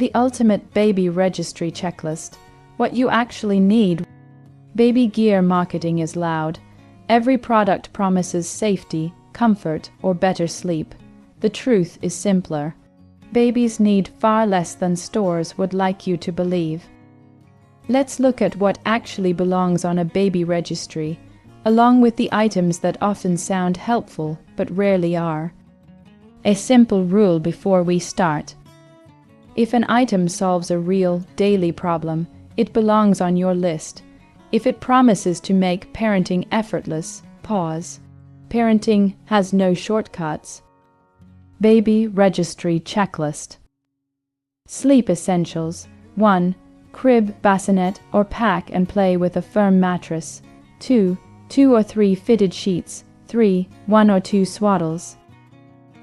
The ultimate baby registry checklist. What you actually need. Baby gear marketing is loud. Every product promises safety, comfort, or better sleep. The truth is simpler. Babies need far less than stores would like you to believe. Let's look at what actually belongs on a baby registry, along with the items that often sound helpful but rarely are. A simple rule before we start. If an item solves a real, daily problem, it belongs on your list. If it promises to make parenting effortless, pause. Parenting has no shortcuts. Baby registry checklist. Sleep essentials. 1. Crib, bassinet, or pack and play with a firm mattress. 2. 2 or 3 fitted sheets. 3. 1 or 2 swaddles.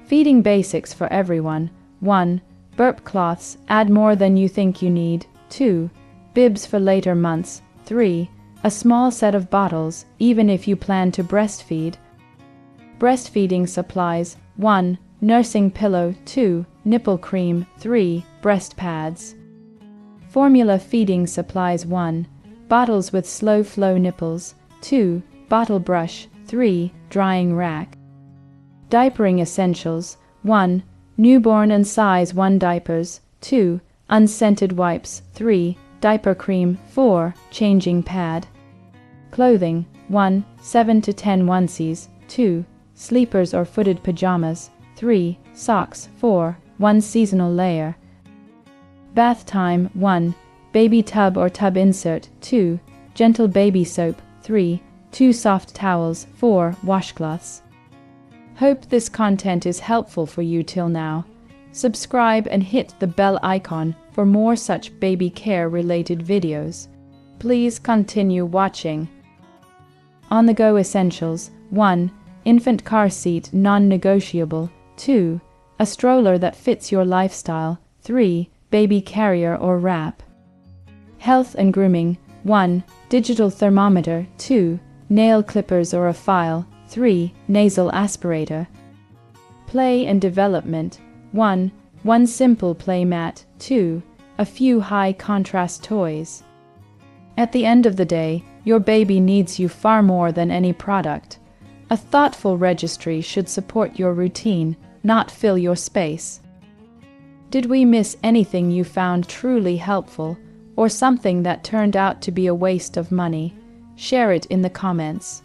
Feeding basics for everyone. 1. Burp cloths, add more than you think you need. 2. Bibs for later months. 3. A small set of bottles, even if you plan to breastfeed. Breastfeeding supplies. 1. Nursing pillow. 2. Nipple cream. 3. Breast pads. Formula feeding supplies. 1. Bottles with slow flow nipples. 2. Bottle brush. 3. Drying rack. Diapering essentials. 1. Newborn and size 1 diapers. 2. Unscented wipes. 3. Diaper cream. 4. Changing pad. Clothing. 1. 7 to 10 onesies. 2. Sleepers or footed pajamas. 3. Socks. 4. 1 seasonal layer. Bath time. 1. Baby tub or tub insert. 2. Gentle baby soap. 3. 2 soft towels. 4. Washcloths. Hope this content is helpful for you till now. Subscribe and hit the bell icon for more such baby care related videos. Please continue watching. On-the-go essentials. 1. Infant car seat non-negotiable. 2. A stroller that fits your lifestyle. 3. Baby carrier or wrap. Health and grooming. 1. Digital thermometer. 2. Nail clippers or a file. 3. Nasal aspirator. Play and development. 1. One simple play mat. 2. A few high-contrast toys. At the end of the day, your baby needs you far more than any product. A thoughtful registry should support your routine, not fill your space. Did we miss anything you found truly helpful, or something that turned out to be a waste of money? Share it in the comments.